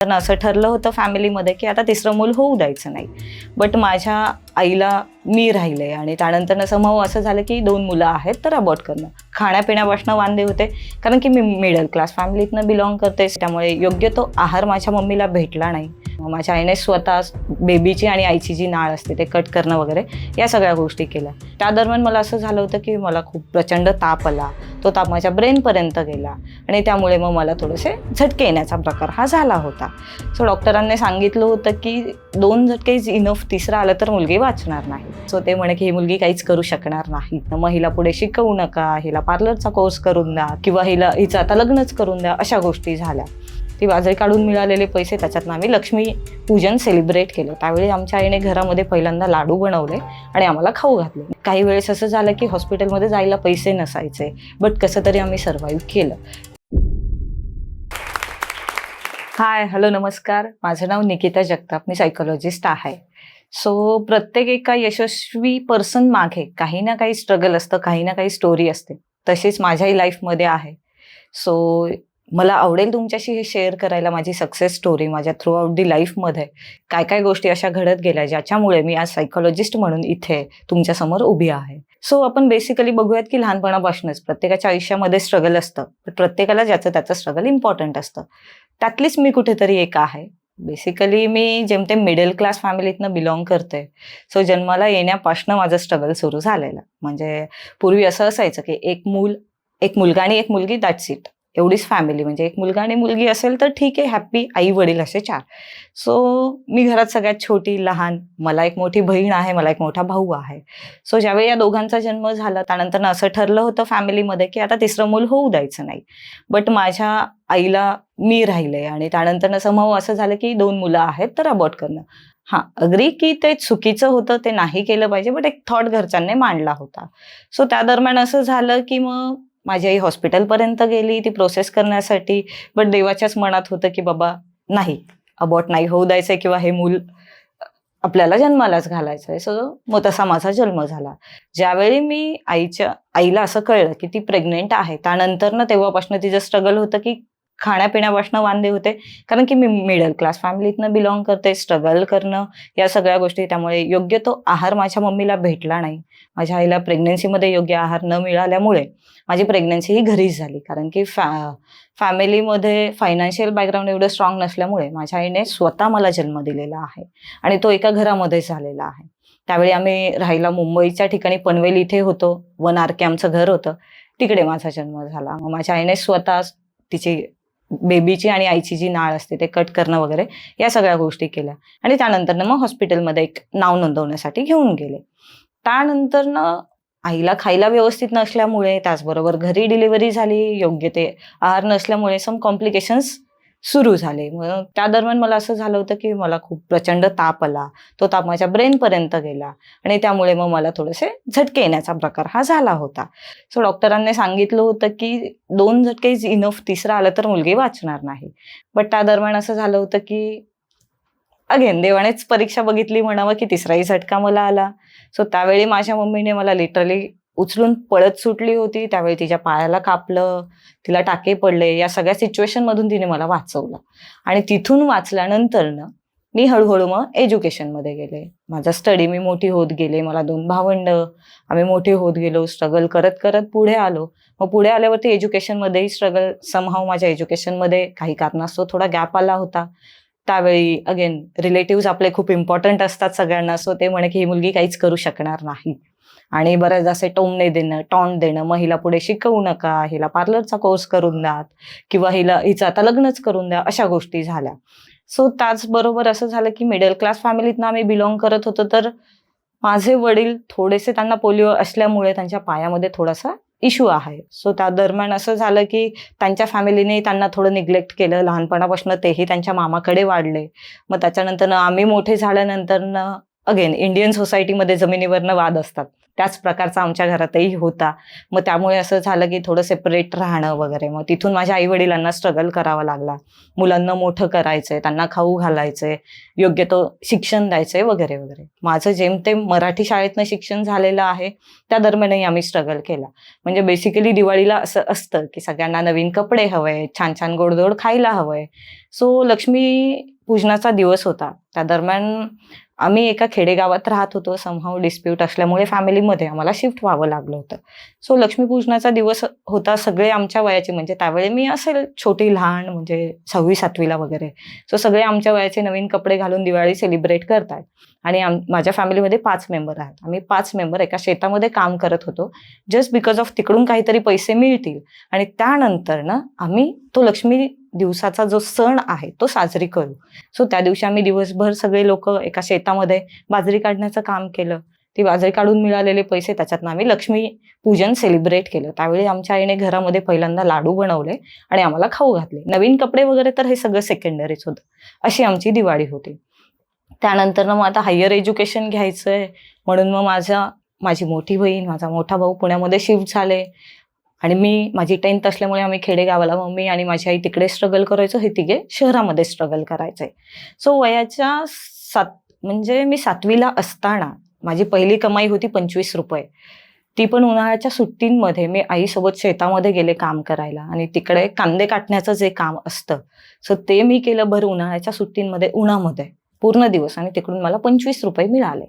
तर असं ठरलं होतं फॅमिलीमध्ये की आता तिसरं मूल होऊ द्यायचं नाही. बट माझ्या आईला मी राहिले आणि त्यानंतर समूह असं झालं की 2 मुलं आहेत तर अबॉर्ट करणं. खाण्यापिण्यापासून वांदे होते कारण की मी मिडल क्लास फॅमिलीतनं बिलॉंग करते, त्यामुळे योग्य तो आहार माझ्या मम्मीला भेटला नाही. माझ्या आईने स्वतः बेबीची आणि आईची जी नाळ असते ते कट करणं वगैरे या सगळ्या गोष्टी केल्या. त्या दरम्यान मला असं झालं होतं की मला खूप प्रचंड ताप आला. तो ताप माझ्या ब्रेनपर्यंत गेला आणि त्यामुळे मग मला थोडेसे झटके येण्याचा प्रकार हा झाला होता. सो डॉक्टरांनी सांगितलं होतं की 2 झटके इज इनफ, तिसरा आलं तर मुलगी वाचणार नाही. सो ते म्हणे की ही मुलगी काहीच करू शकणार नाही, मग हिला पुढे शिकवू नका, हिला पार्लरचा कोर्स करून द्या किंवा हिचं आता लग्नच करून द्या, अशा गोष्टी झाल्या. ती बाजरी काढून मिळालेले पैसे त्याच्यातनं आम्ही लक्ष्मी पूजन सेलिब्रेट केलं. त्यावेळी आमच्या आईने घरामध्ये पहिल्यांदा लाडू बनवले आणि आम्हाला खाऊ घातले. काही वेळेस असं झालं की हॉस्पिटलमध्ये जायला पैसे नसायचे, बट कसं तरी आम्ही सर्व्हाइव्ह केलं. हाय, हॅलो, नमस्कार. माझं नाव निकिता जगताप, मी सायकोलॉजिस्ट आहे. सो प्रत्येक एका यशस्वी पर्सन मागे काही ना काही स्ट्रगल असतं, काही ना काही स्टोरी असते. तशीच माझ्याही लाईफमध्ये आहे. सो मला आवडेल तुमच्याशी हे शेअर करायला माझी सक्सेस स्टोरी. माझ्या थ्रू आउट दी लाईफमध्ये काय काय गोष्टी अशा घडत गेल्या ज्याच्यामुळे मी आज सायकोलॉजिस्ट म्हणून इथे तुमच्यासमोर उभी आहे. सो आपण बेसिकली बघूयात की लहानपणापासूनच प्रत्येकाच्या आयुष्यामध्ये स्ट्रगल असतं, पण प्रत्येकाला ज्याचं त्याचं स्ट्रगल इम्पॉर्टंट असतं. त्यातलीच मी कुठेतरी एक आहे. बेसिकली मी जेमतेम मिडल क्लास फॅमिलीतनं बिलॉंग करते. सो जन्माला येण्यापासून माझं स्ट्रगल सुरू झालेलं. म्हणजे पूर्वी असं असायचं की एक मुलगा आणि एक मुलगी, दॅट्स इट. एवढीच फॅमिली, म्हणजे एक मुलगा आणि मुलगी असेल तर ठीक आहे, हॅप्पी, आई वडील असे 4. सो मी घरात सगळ्यात छोटी, लहान. मला एक मोठी बहीण आहे, मला एक मोठा भाऊ आहे. सो ज्यावेळी या दोघांचा जन्म झाला त्यानंतर असं ठरलं होतं फॅमिलीमध्ये की आता तिसरं मूल होऊ द्यायचं नाही. बट माझ्या आईला मी राहिले आणि त्यानंतर समूह असं झालं की 2 मुलं आहेत तर अबॉर्ट करणं. हां, अग्री की ते चुकीचं होतं, ते नाही केलं पाहिजे, बट एक थॉट घरच्यांनी मांडला होता. सो त्या दरम्यान असं झालं की मग माझी आई हॉस्पिटलपर्यंत गेली ती प्रोसेस करण्यासाठी. बट देवाच्याच मनात होतं की बाबा नाही, अबॉर्ट नाही होऊ द्यायचंय किंवा हे मूल आपल्याला जन्मालाच घालायचंय. सो मग तसा माझा जन्म झाला. ज्यावेळी मी आईला असं कळलं की ती प्रेग्नेंट आहे, त्यानंतर तेव्हापासून तिचं स्ट्रगल होतं की खाण्यापिण्यापासून वांदे होते कारण की मी मिडल क्लास फॅमिलीतनं बिलॉंग करते. स्ट्रगल करणं या सगळ्या गोष्टी, त्यामुळे योग्य तो आहार माझ्या मम्मीला भेटला नाही. माझ्या आईला प्रेग्नन्सीमध्ये योग्य आहार न मिळाल्यामुळे माझी प्रेग्नन्सी ही घरीच झाली. कारण की फॅमिलीमध्ये फायनान्शियल बॅकग्राऊंड एवढं स्ट्रॉंग नसल्यामुळे माझ्या आईने स्वतः मला जन्म दिलेला आहे आणि तो एका घरामध्येच झालेला आहे. त्यावेळी आम्ही राहायला मुंबईच्या ठिकाणी पनवेल इथे होतो. 1 RK आमचं घर होतं. तिकडे माझा जन्म झाला. मग माझ्या आईने स्वतः तिची बेबीची आणि आईची जी नाळ असते ते कट करणं वगैरे या सगळ्या गोष्टी केल्या आणि त्यानंतर मग हॉस्पिटलमध्ये एक नाव नोंदवण्यासाठी घेऊन गेले. त्यानंतर आईला खायला व्यवस्थित नसल्यामुळे, त्याचबरोबर घरी डिलिव्हरी झाली, योग्य ते आहार नसल्यामुळे सम कॉम्प्लिकेशन्स सुरू झाले. मग त्या दरम्यान मला असं झालं होतं की मला खूप प्रचंड ताप आला. तो ताप माझ्या ब्रेनपर्यंत गेला आणि त्यामुळे मग मला थोडेसे झटके येण्याचा प्रकार हा झाला होता. सो डॉक्टरांनी सांगितलं होतं की 2 झटके इज इनफ, तिसरा आलं तर मुलगी वाचणार नाही. बट त्या दरम्यान असं झालं होतं की अगेन देवानेच परीक्षा बघितली म्हणावं की तिसराही झटका मला आला. सो त्यावेळी माझ्या मम्मीने मला लिटरली उचलून पळत सुटली होती. त्यावेळी तिच्या पायाला कापलं, तिला टाके पडले. या सगळ्या सिच्युएशनमधून तिने मला वाचवलं आणि तिथून वाचल्यानंतरनं मी हळूहळू मग एज्युकेशनमध्ये गेले. माझा स्टडी, मी मोठी होत गेले. मला 2 भावंडं, आम्ही मोठे होत गेलो. स्ट्रगल करत करत पुढे आलो. मग पुढे आल्यावरती एज्युकेशनमध्येही स्ट्रगल, समहाऊ माझ्या एज्युकेशनमध्ये काही कारणास्तव थोडा गॅप आला होता. त्यावेळी अगेन रिलेटिव्हज आपले खूप इम्पॉर्टंट असतात सगळ्यांना. सो ते म्हणे की ही मुलगी काहीच करू शकणार नाही आणि बऱ्याच असे टोमणे देणं, टॉन्ट देणं, मग हिला पुढे शिकवू नका, हिला पार्लरचा कोर्स करून द्या किंवा हिचं आता लग्नच करून द्या, अशा गोष्टी झाल्या. सो त्याचबरोबर असं झालं की मिडल क्लास फॅमिलीतनं आम्ही बिलॉंग करत होतो. तर माझे वडील थोडेसे, त्यांना पोलिओ असल्यामुळे त्यांच्या पायामध्ये थोडासा इश्यू आहे. सो त्या दरम्यान असं झालं की त्यांच्या फॅमिलीने त्यांना थोडं निग्लेक्ट केलं. लहानपणापासून तेही त्यांच्या मामाकडे वाढले. मग त्याच्यानंतर आम्ही मोठे झाल्यानंतर अगेन इंडियन सोसायटीमध्ये जमिनीवरनं वाद असतात. त्याच प्रकारचा आमच्या घरातही होता. मग त्यामुळे असं झालं की थोडं सेपरेट राहणं वगैरे. मग तिथून माझ्या आई-वडिलांना स्ट्रगल करावा लागला. मुलांना मोठं करायचंय, त्यांना खाऊ घालायचंय, योग्य तो शिक्षण द्यायचंय वगैरे, वगैरे. माझं जेमतेम मराठी शाळेतनं शिक्षण झालेलं आहे. त्या दरम्यानही आम्ही स्ट्रगल केला. म्हणजे बेसिकली दिवाळीला असं असतं की सगळ्यांना नवीन कपडे हवे, छान-छान गोड-धोड खायला हवंय. सो लक्ष्मी पूजनाचा दिवस होता. त्या दरम्यान आम्ही एका खेडेगावात राहत होतो. समहाऊ डिस्प्यूट असल्यामुळे फॅमिलीमध्ये आम्हाला शिफ्ट व्हावं लागलं होतं. सो लक्ष्मीपूजनाचा दिवस होता. सगळे आमच्या वयाचे, म्हणजे त्यावेळी मी असेल छोटी लहान, म्हणजे 6वी-7वी ला वगैरे. सो सगळे आमच्या वयाचे नवीन कपडे घालून दिवाळी सेलिब्रेट करतायत. आणि माझ्या फॅमिलीमध्ये 5 मेंबर आहेत. आम्ही 5 मेंबर एका शेतामध्ये काम करत होतो. जस्ट बिकॉज ऑफ तिकडून काहीतरी पैसे मिळतील आणि त्यानंतर ना आम्ही तो लक्ष्मी दिवसाचा जो सण आहे तो साजरी करू. सो त्या दिवशी आम्ही दिवसभर सगळे लोक एका शेतामध्ये बाजरी काढण्याचं काम केलं. ती बाजरी काढून मिळालेले पैसे त्याच्यातनं आम्ही लक्ष्मी पूजन सेलिब्रेट केलं. त्यावेळी आमच्या आईने घरामध्ये पहिल्यांदा लाडू बनवले आणि आम्हाला खाऊ घातले. नवीन कपडे वगैरे तर हे सगळं सेकंडरीच होतं. अशी आमची दिवाळी होती. त्यानंतर मग आता हायर एज्युकेशन घ्यायचंय म्हणून मग माझी मोठी बहीण, माझा मोठा भाऊ पुण्यामध्ये शिफ्ट झाले आणि माझी 10th असल्यामुळे आम्ही खेडेगावाला, मम्मी आणि माझी आई तिकडे स्ट्रगल करायचो, हे तिघे शहरामध्ये स्ट्रगल करायचे. सो वयाच्या म्हणजे मी 7वीला असताना माझी पहिली कमाई होती ₹25. ती पण उन्हाळ्याच्या सुट्टींमध्ये मी आईसोबत शेतामध्ये गेले काम करायला आणि तिकडे कांदे काटण्याचं जे काम असतं, सो ते मी केलं भर उन्हाळ्याच्या सुट्टींमध्ये उन्हामध्ये पूर्ण दिवस आणि तिकडून मला ₹25 मिळाले.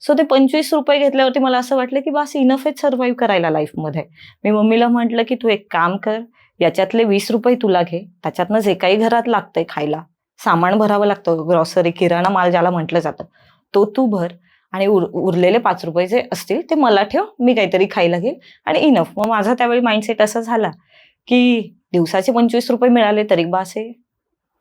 सो ते ₹25 घेतल्यावरती मला असं वाटलं की बस इनफ आहे सर्व्हाइव्ह करायला लाईफमध्ये. मी मम्मीला म्हटलं की तू एक काम कर, याच्यातले ₹20 तुला घे, त्याच्यातनं जे काही घरात लागतंय खायला, सामान भरावं लागतं, ग्रॉसरी, किराणा माल ज्याला म्हटलं जातं, तो तू भर आणि उरलेले ₹5 जे असतील ते मला ठेव, मी काहीतरी खायला घेईल आणि इनफ. मग माझा त्यावेळी माइंडसेट असा झाला की दिवसाचे ₹25 मिळाले तरी बास आहे,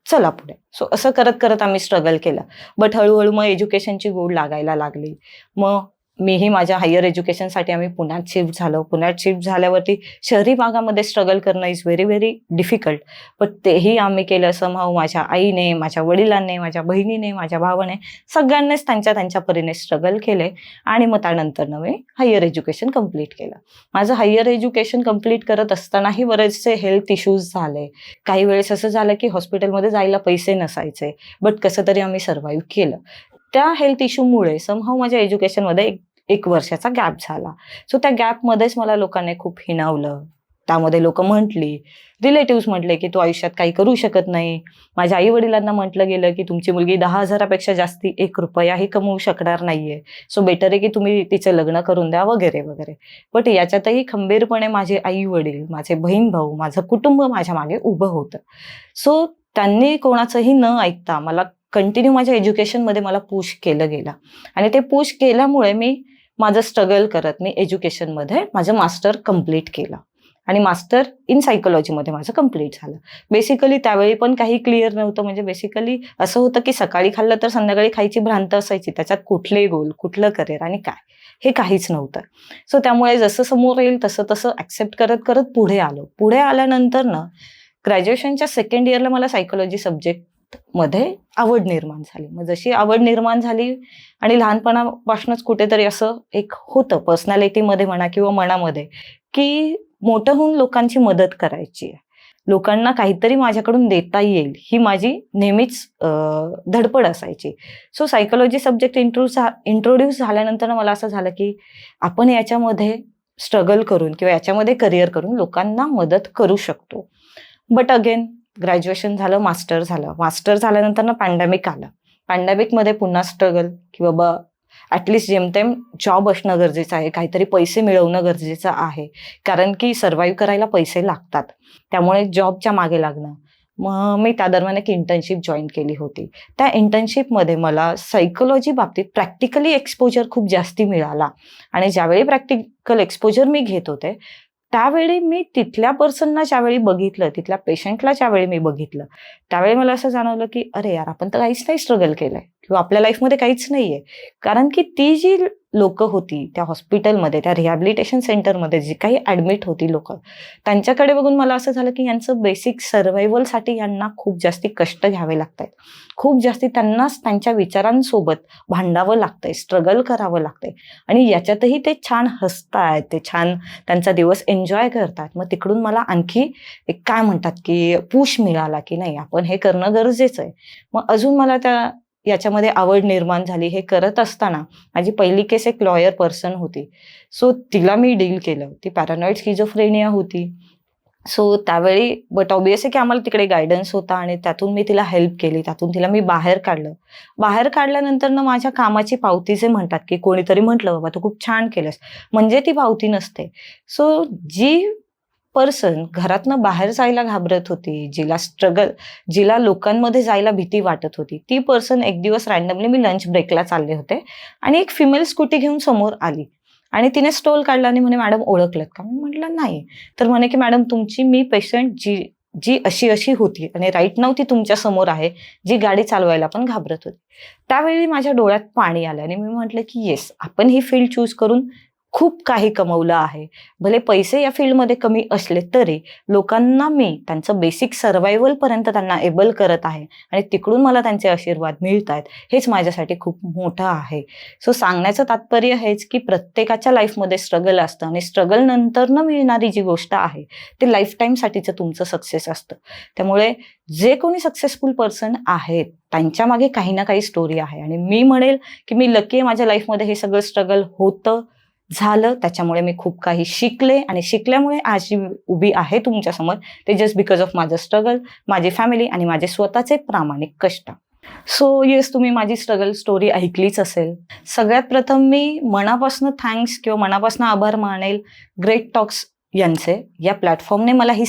चला पुढे. सो असं करत करत आम्ही स्ट्रगल केलं. बट हळूहळू मग एज्युकेशनची गोड लागायला लागली. मग मीही माझ्या हायर एज्युकेशनसाठी आम्ही पुण्यात शिफ्ट झालो. पुण्यात शिफ्ट झाल्यावरती शहरी भागामध्ये स्ट्रगल करणं is very very difficult. But तेही आम्ही केलं समहाऊ. माझ्या आईने, माझ्या वडिलांनी, माझ्या बहिणीने, माझ्या भावाने सगळ्यांनीच त्यांच्या परीने स्ट्रगल केले आणि मग त्यानंतर मी हायर एज्युकेशन कंप्लीट केलं. माझं हायर एज्युकेशन कंप्लीट करत असतानाही बरेचसे हेल्थ इश्यूज झाले. काही वेळेस असं झालं की हॉस्पिटलमध्ये जायला पैसे नसायचे, बट कसं तरी आम्ही सर्व्हाइव्ह केलं. त्या हेल्थ इश्यूमुळे समहाऊ माझ्या एज्युकेशनमध्ये एक वर्षाचा गॅप झाला. सो त्या गॅपमध्येच मला लोकांनी खूप हिणावलं. त्यामध्ये लोक म्हटली, रिलेटिव्ह म्हटले की तू आयुष्यात काही करू शकत नाही. माझ्या आई वडिलांना म्हटलं गेलं की तुमची मुलगी 10,000पेक्षा जास्ती ₹1ही कमवू शकणार नाहीये. सो बेटर आहे की तुम्ही तिचं लग्न करून द्या वगैरे वगैरे. बट याच्यातही खंबीरपणे माझे आई वडील, माझे बहीण भाऊ, माझं कुटुंब माझ्या मागे उभं होतं. सो त्यांनी कोणाचंही न ऐकता मला कंटिन्यू माझ्या एज्युकेशनमध्ये मला पुश केलं गेलं आणि ते पुश केल्यामुळे माझं स्ट्रगल करत मी एज्युकेशनमध्ये माझं मास्टर कंप्लीट केलं आणि मास्टर इन सायकोलॉजीमध्ये माझं कंप्लीट झालं. बेसिकली त्यावेळी पण काही क्लिअर नव्हतं. म्हणजे बेसिकली असं होतं की सकाळी खाल्लं तर संध्याकाळी खायची भ्रांत असायची. त्याच्यात कुठले गोल, कुठलं करिअर आणि काय हे काहीच नव्हतं. सो त्यामुळे जसं समोर येईल तसं तसं ॲक्सेप्ट करत करत पुढे आलो. पुढे आल्यानंतर ना ग्रॅज्युएशनच्या 2nd इयरला मला सायकोलॉजी सब्जेक्टमध्ये आवड निर्माण झाली. मग जशी आवड निर्माण झाली आणि लहानपणापासूनच कुठेतरी असं एक होतं पर्सनॅलिटीमध्ये म्हणा किंवा मनामध्ये की मोठं होऊन लोकांची मदत करायची आहे, लोकांना काहीतरी माझ्याकडून देता येईल, ही माझी नेहमीच धडपड असायची. सो सायकोलॉजी सब्जेक्ट इंट्रोड्यूस झाल्यानंतर मला असं झालं की आपण याच्यामध्ये स्ट्रगल करून किंवा याच्यामध्ये करिअर करून लोकांना मदत करू शकतो. बट अगेन ग्रॅज्युएशन झालं, मास्टर झालं. मास्टर झाल्यानंतर ना पॅन्डेमिक आलं. पॅन्डेमिकमध्ये पुन्हा स्ट्रगल की बाबा ॲटलिस्ट जेमतेम जॉब असणं गरजेचं आहे, काहीतरी पैसे मिळवणं गरजेचं आहे, कारण की सर्व्हाइव्ह करायला पैसे लागतात. त्यामुळे जॉबच्या मागे लागणं. मग मी त्या दरम्यान एक इंटर्नशिप जॉईन केली होती. त्या इंटर्नशिपमध्ये मला सायकोलॉजी बाबतीत प्रॅक्टिकली एक्सपोजर खूप जास्ती मिळाला आणि ज्यावेळी प्रॅक्टिकल एक्सपोजर मी घेत होते त्यावेळी मी तिथल्या पर्सनला ज्यावेळी बघितलं, तिथल्या पेशंटला ज्यावेळी मी बघितलं, त्यावेळी मला असं जाणवलं की अरे यार, आपण तर काहीच नाही स्ट्रगल केलंय किंवा आपल्या लाईफमध्ये काहीच नाहीये. कारण की ती जी लोक होती त्या हॉस्पिटलमध्ये, त्या रिहॅबिलिटेशन सेंटरमध्ये जी काही ॲडमिट होती लोक, त्यांच्याकडे बघून मला असं झालं की यांचं बेसिक सर्व्हायवलसाठी यांना खूप जास्ती कष्ट घ्यावे लागत आहेत, खूप जास्ती त्यांनाच त्यांच्या विचारांसोबत भांडावं लागतंय, स्ट्रगल करावं लागतंय. आणि याच्यातही ते छान हसतायत, ते छान त्यांचा दिवस एन्जॉय करतात. मग तिकडून मला आणखी एक काय म्हणतात की पुश मिळाला की नाही, आपण हे करणं गरजेचं आहे. मग अजून मला याच्यामध्ये आवड निर्माण झाली. हे करत असताना माझी पहिली केस एक लॉयर पर्सन होती. सो तिला मी डील केलं. ती पॅरानॉइड स्किझोफ्रेनिया होती. सो त्यावेळी बट ऑब्व्हियसली की आम्हाला तिकडे गाईडन्स होता आणि त्यातून मी तिला हेल्प केली. त्यातून तिला मी बाहेर काढलं. बाहेर काढल्यानंतर ना माझ्या कामाची पावती जे म्हणतात की कोणीतरी म्हटलं, "बाबा तू खूप छान केलंस." म्हणजे ती पावती नसते. सो जी पर्सन घरातनं बाहेर जायला घाबरत होती, जिला लोकांमध्ये जायला भीती वाटत होती, ती पर्सन एक दिवस रँडमली मी लंच ब्रेकला चालले होते आणि एक फिमेल स्कूटी घेऊन समोर आली आणि तिने स्टॉल काढला आणि म्हणे, "मॅडम ओळखलत का?" मी म्हटलं, "नाही." तर म्हणे की, "मॅडम तुमची मी पेशंट जी जी अशी होती आणि राईट नाऊ ती तुमच्या समोर आहे, जी गाडी चालवायला पण घाबरत होती." त्यावेळी माझ्या डोळ्यात पाणी आलं आणि मी म्हटलं की येस, आपण ही फील्ड चूज करून खूप काही कमवलं आहे. भले पैसे या फील्डमध्ये कमी असले तरी लोकांना मी त्यांचं बेसिक सर्व्हायव्हलपर्यंत त्यांना एबल करत आहे आणि तिकडून मला त्यांचे आशीर्वाद मिळत आहेत. हेच माझ्यासाठी खूप मोठं आहे. सो सांगण्याचं तात्पर्य हेच की प्रत्येकाच्या लाईफमध्ये स्ट्रगल असतं आणि स्ट्रगल नंतरनं मिळणारी जी गोष्ट आहे ते लाईफटाईमसाठीचं तुमचं सक्सेस असतं. त्यामुळे जे कोणी सक्सेसफुल पर्सन आहेत त्यांच्या मागे काही ना काही स्टोरी आहे आणि मी म्हणेल की मी लकी आहे, माझ्या लाईफमध्ये हे सगळं स्ट्रगल होतं, झालं. त्याच्यामुळे मी खूप काही शिकले आणि शिकल्यामुळे आज जी उभी आहे तुमच्यासमोर ते जस्ट बिकॉज ऑफ माझं स्ट्रगल, माझी फॅमिली आणि माझे स्वतःचे प्रामाणिक कष्ट. सो येस, तुम्ही माझी स्ट्रगल स्टोरी ऐकलीच असेल. सगळ्यात प्रथम मी मनापासून थँक्स किंवा मनापासून आभार मानेल ग्रेट टॉक्स यांचे. या प्लॅटफॉर्मने मला ही